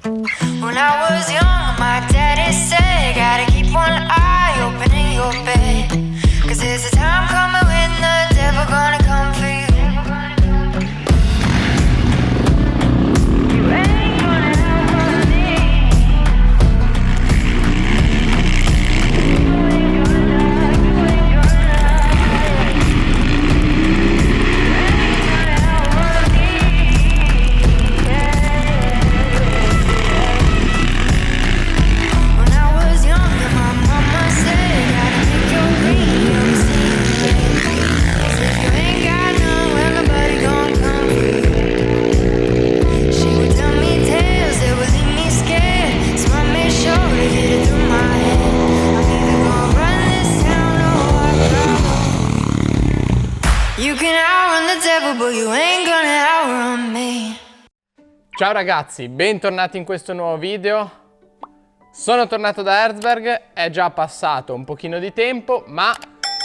When I was young, my daddy said, gotta keep one eye open in your bed, 'cause there's a time coming when the devil gonna come for you. You ain't gonna have me. You ain't Ciao ragazzi, bentornati in questo nuovo video. Sono tornato da Herzberg, è già passato un pochino di tempo, ma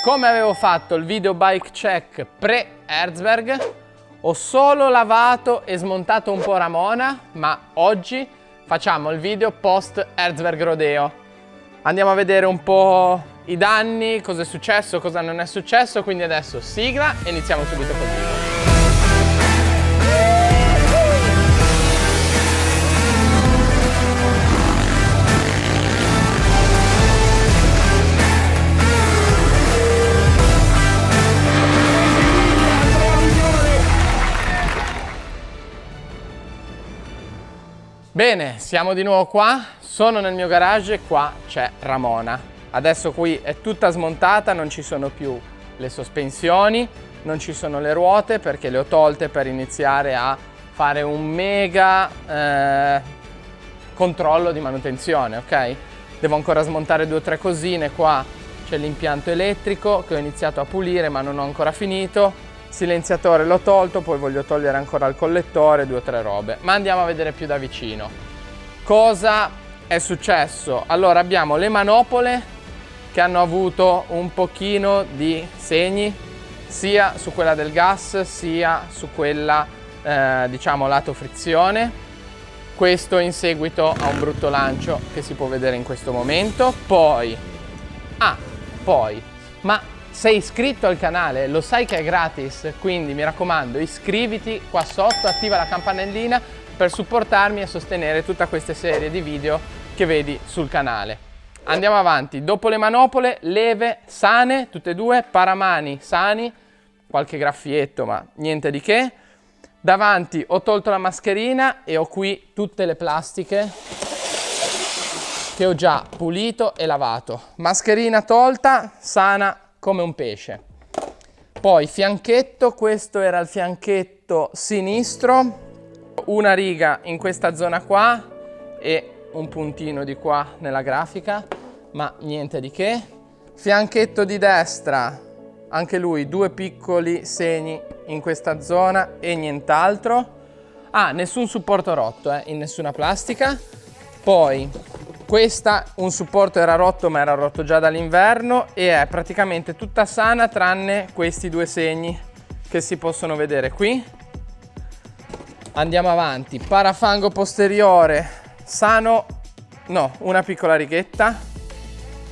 come avevo fatto il video bike check pre-Herzberg, ho solo lavato e smontato un po' Ramona, ma oggi facciamo il video post-Herzberg Rodeo. Andiamo a vedere un po' i danni, cosa è successo, cosa non è successo, quindi adesso sigla e iniziamo subito col video. Bene, siamo di nuovo qua, sono nel mio garage e qua c'è Ramona. Adesso qui è tutta smontata, non ci sono più le sospensioni, non ci sono le ruote perché le ho tolte per iniziare a fare un mega controllo di manutenzione, ok? Devo ancora smontare 2 o 3 cosine, qua c'è l'impianto elettrico che ho iniziato a pulire ma non ho ancora finito. Silenziatore l'ho tolto, poi voglio togliere ancora il collettore, 2 o 3 robe. Ma andiamo a vedere più da vicino. Cosa è successo? Allora abbiamo le manopole che hanno avuto un pochino di segni, sia su quella del gas sia su quella diciamo lato frizione. Questo in seguito a un brutto lancio che si può vedere in questo momento. Poi, ma sei iscritto al canale, lo sai che è gratis, quindi mi raccomando iscriviti qua sotto, attiva la campanellina per supportarmi e sostenere tutta questa serie di video che vedi sul canale. Andiamo avanti, dopo le manopole, leve sane, tutte e due, paramani sani, qualche graffietto ma niente di che. Davanti ho tolto la mascherina e ho qui tutte le plastiche che ho già pulito e lavato. Mascherina tolta, sana come un pesce. Poi fianchetto, questo era il fianchetto sinistro, una riga in questa zona qua e un puntino di qua nella grafica, ma niente di che. Fianchetto di destra, anche lui 2 piccoli segni in questa zona e nient'altro. Nessun supporto rotto in nessuna plastica. Poi questa, un supporto era rotto ma era rotto già dall'inverno e è praticamente tutta sana tranne questi 2 segni che si possono vedere qui. Andiamo avanti, parafango posteriore sano, no, una piccola righetta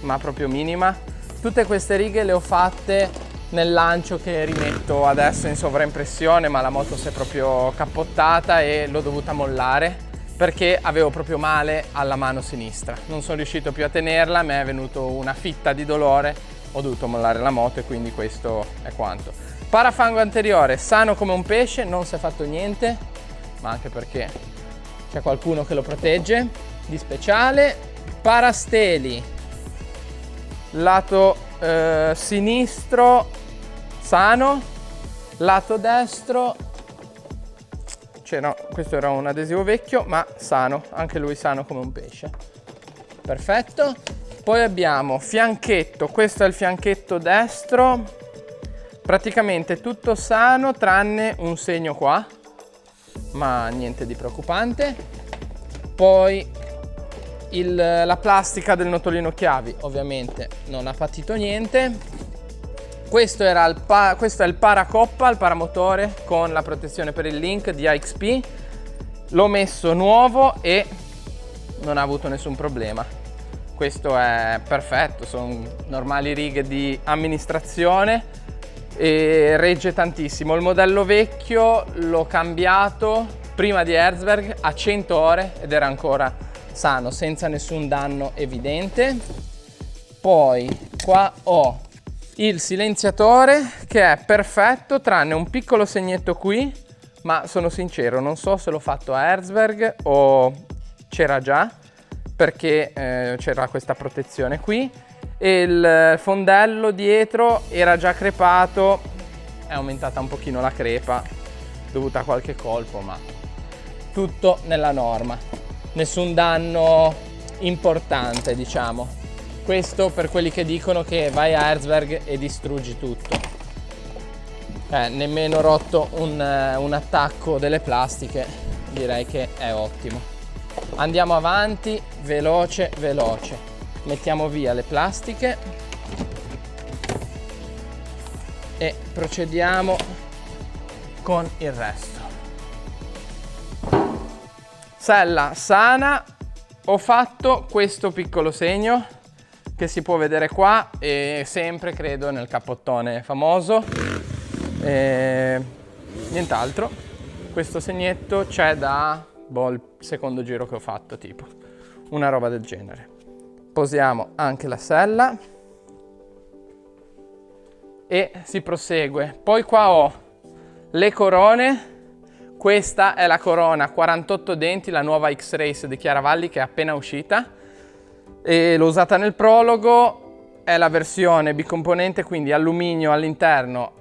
ma proprio minima. Tutte queste righe le ho fatte nel lancio che rimetto adesso in sovraimpressione, ma la moto si è proprio cappottata e l'ho dovuta mollare perché avevo proprio male alla mano sinistra, non sono riuscito più a tenerla, mi è venuto una fitta di dolore, ho dovuto mollare la moto e quindi questo è quanto. Parafango anteriore sano come un pesce, non si è fatto niente, ma anche perché c'è qualcuno che lo protegge di speciale. Parasteli lato sinistro sano, lato destro no, questo era un adesivo vecchio ma sano, anche lui sano come un pesce, perfetto. Poi abbiamo fianchetto, questo è il fianchetto destro, praticamente tutto sano tranne un segno qua, ma niente di preoccupante. Poi la plastica del notolino chiavi ovviamente non ha patito niente. Questo è il paracoppa, il paramotore con la protezione per il link di AXP. L'ho messo nuovo e non ha avuto nessun problema. Questo è perfetto, sono normali righe di amministrazione e regge tantissimo. Il modello vecchio l'ho cambiato prima di Herzberg a 100 ore ed era ancora sano, senza nessun danno evidente. Poi qua ho il silenziatore che è perfetto, tranne un piccolo segnetto qui, ma sono sincero, non so se l'ho fatto a Herzberg o c'era già, perché c'era questa protezione qui e il fondello dietro era già crepato, è aumentata un pochino la crepa dovuta a qualche colpo, ma tutto nella norma, nessun danno importante, diciamo. Questo per quelli che dicono che vai a Herzberg e distruggi tutto. Nemmeno rotto un attacco delle plastiche, direi che è ottimo. Andiamo avanti, veloce, veloce. Mettiamo via le plastiche e procediamo con il resto. Sella sana, ho fatto questo piccolo segno che si può vedere qua e sempre credo nel cappottone famoso. Nient'altro, questo segnetto c'è da il secondo giro che ho fatto, tipo una roba del genere. Posiamo anche la sella e si prosegue. Poi qua ho le corone. Questa è la corona 48 denti, la nuova X-Race di Chiaravalli che è appena uscita e l'ho usata nel prologo. È la versione bicomponente, quindi alluminio all'interno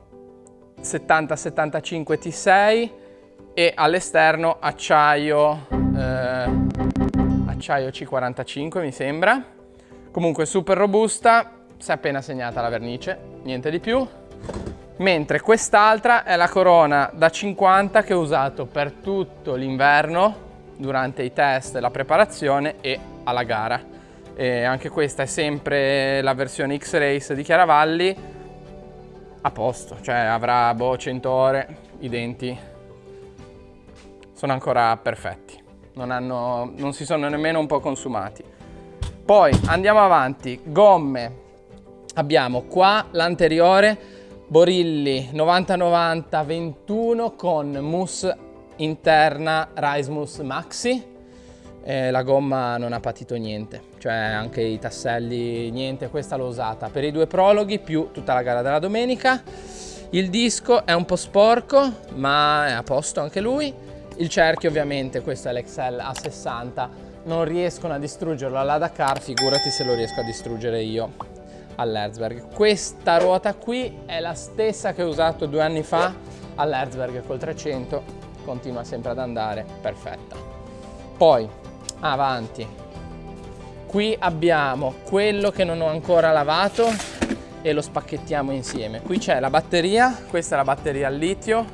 70-75 T6 e all'esterno acciaio C45 mi sembra. Comunque super robusta, si è appena segnata la vernice, niente di più. Mentre quest'altra è la corona da 50 che ho usato per tutto l'inverno durante i test, la preparazione e alla gara. E anche questa è sempre la versione X-Race di Chiaravalli, a posto, cioè avrà 100 ore, i denti sono ancora perfetti, non si sono nemmeno un po' consumati. Poi andiamo avanti, gomme, abbiamo qua l'anteriore Borilli 90-90-21 con mousse interna Rise Mousse Maxi. La gomma non ha patito niente, cioè anche i tasselli niente, questa l'ho usata per i 2 prologhi più tutta la gara della domenica. Il disco è un po' sporco ma è a posto anche lui. Il cerchio ovviamente, questo è l'XL A60, non riescono a distruggerlo alla Dakar, figurati se lo riesco a distruggere io all'Herzberg. Questa ruota qui è la stessa che ho usato 2 anni fa all'Herzberg col 300, continua sempre ad andare, perfetta. Poi avanti, qui abbiamo quello che non ho ancora lavato e lo spacchettiamo insieme. Qui c'è la batteria, questa è la batteria al litio,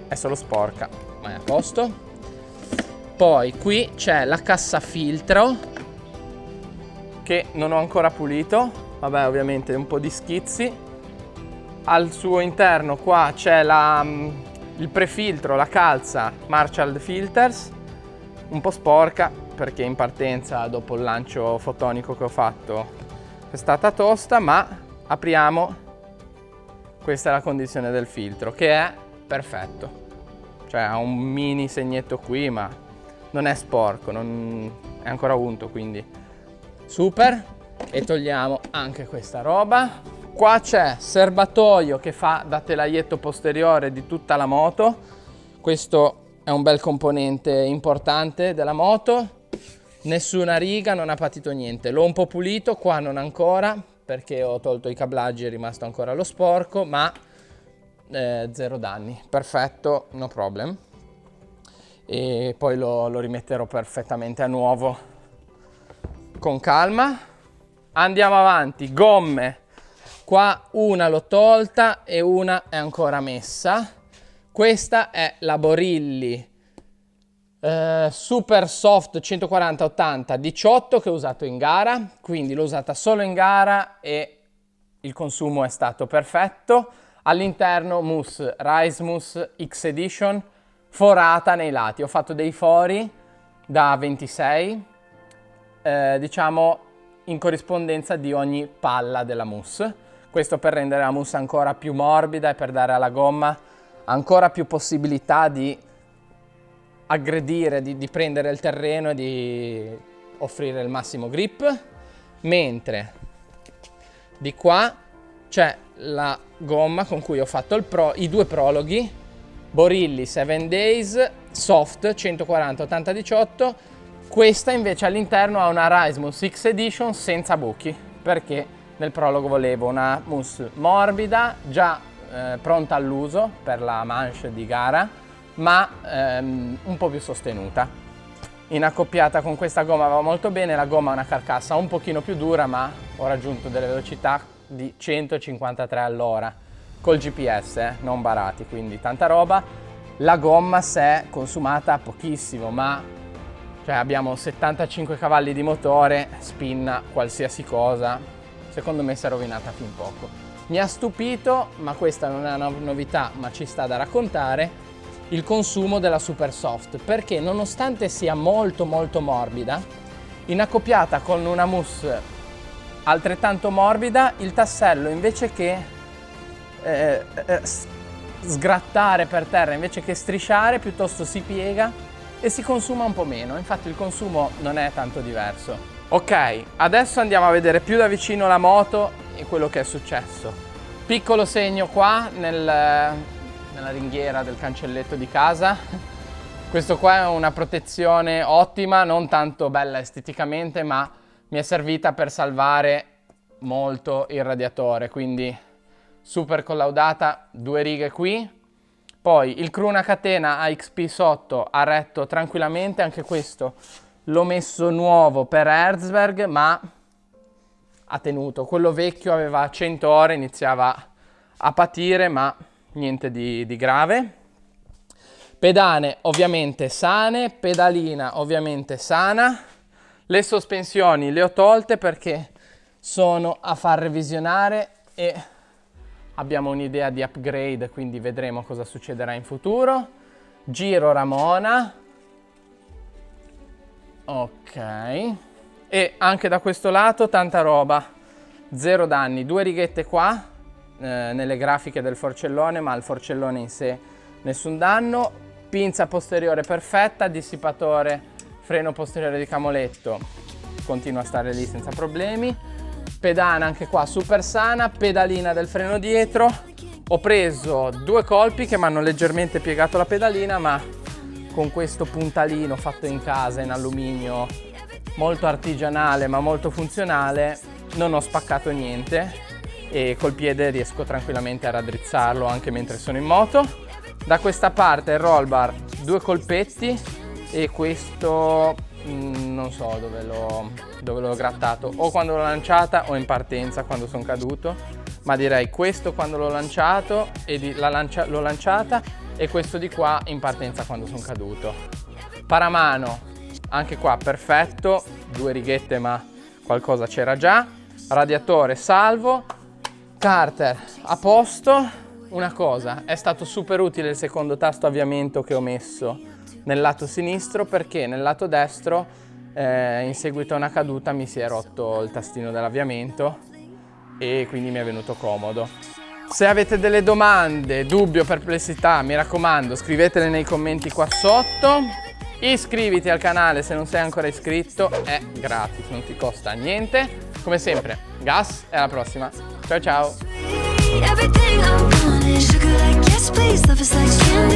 è solo sporca ma è a posto. Poi qui c'è la cassa filtro che non ho ancora pulito, vabbè ovviamente un po' di schizzi. Al suo interno qua c'è il prefiltro, la calza Marshall Filters, un po' sporca perché in partenza dopo il lancio fotonico che ho fatto è stata tosta, ma apriamo, questa è la condizione del filtro che è perfetto, cioè ha un mini segnetto qui ma non è sporco, è ancora unto, quindi super. E togliamo anche questa roba. Qua c'è serbatoio che fa da telaietto posteriore di tutta la moto, questo è un bel componente importante della moto. Nessuna riga, non ha patito niente, l'ho un po' pulito, qua non ancora perché ho tolto i cablaggi, è rimasto ancora lo sporco, ma zero danni, perfetto, no problem. E poi lo rimetterò perfettamente a nuovo con calma. Andiamo avanti, gomme, qua una l'ho tolta e una è ancora messa. Questa è la Borilli Super Soft 140-80-18 che ho usato in gara, quindi l'ho usata solo in gara e il consumo è stato perfetto. All'interno mousse Rise Mousse X Edition forata nei lati, ho fatto dei fori da 26 diciamo in corrispondenza di ogni palla della mousse. Questo per rendere la mousse ancora più morbida e per dare alla gomma ancora più possibilità di aggredire, di prendere il terreno e di offrire il massimo grip. Mentre di qua c'è la gomma con cui ho fatto i due prologhi, Borilli 7 Days Soft 140-80-18. Questa invece all'interno ha una Rise Mousse X Edition senza buchi, perché nel prologo volevo una mousse morbida, già pronta all'uso per la manche di gara, ma un po' più sostenuta. In accoppiata con questa gomma va molto bene. La gomma ha una carcassa un pochino più dura, ma ho raggiunto delle velocità di 153 all'ora col GPS, non barati, quindi tanta roba. La gomma si è consumata pochissimo, ma cioè abbiamo 75 cavalli di motore, spinna qualsiasi cosa. Secondo me si è rovinata fin poco. Mi ha stupito, ma questa non è una novità, ma ci sta da raccontare, il consumo della Super Soft, perché nonostante sia molto morbida, in accoppiata con una mousse altrettanto morbida, il tassello invece che sgrattare per terra, invece che strisciare, piuttosto si piega e si consuma un po' meno. Infatti il consumo non è tanto diverso. Ok, adesso andiamo a vedere più da vicino la moto e quello che è successo. Piccolo segno qua nella ringhiera del cancelletto di casa. Questo qua è una protezione ottima, non tanto bella esteticamente, ma mi è servita per salvare molto il radiatore, quindi super collaudata, 2 righe qui. Poi il Cruna catena AXP sotto ha retto tranquillamente, anche questo l'ho messo nuovo per Herzberg, ma ha tenuto. Quello vecchio aveva 100 ore, iniziava a patire, ma niente di grave. Pedane ovviamente sane, pedalina ovviamente sana. Le sospensioni le ho tolte perché sono a far revisionare e abbiamo un'idea di upgrade, quindi vedremo cosa succederà in futuro. Giro Ramona. Ok. E anche da questo lato tanta roba. 0 danni, 2 righette qua nelle grafiche del forcellone, ma al forcellone in sé nessun danno. Pinza posteriore perfetta, dissipatore, freno posteriore di camoletto continua a stare lì senza problemi. Pedana anche qua super sana, pedalina del freno dietro. Ho preso 2 colpi che mi hanno leggermente piegato la pedalina, ma con questo puntalino fatto in casa in alluminio, molto artigianale ma molto funzionale, non ho spaccato niente e col piede riesco tranquillamente a raddrizzarlo anche mentre sono in moto. Da questa parte il roll bar 2 colpetti e questo non so dove l'ho grattato, o quando l'ho lanciata o in partenza quando sono caduto, ma direi questo quando l'ho lanciato e l'ho lanciata, e questo di qua in partenza quando sono caduto. Paramano anche qua perfetto, 2 righette ma qualcosa c'era già. Radiatore salvo, carter a posto. Una cosa, è stato super utile il secondo tasto avviamento che ho messo nel lato sinistro, perché nel lato destro in seguito a una caduta mi si è rotto il tastino dell'avviamento e quindi mi è venuto comodo. Se avete delle domande, dubbi o perplessità, mi raccomando scrivetele nei commenti qua sotto. Iscriviti al canale se non sei ancora iscritto, è gratis, non ti costa niente. Come sempre, gas e alla prossima. Ciao ciao! Everything I want is sugar like yes please, love is like candy.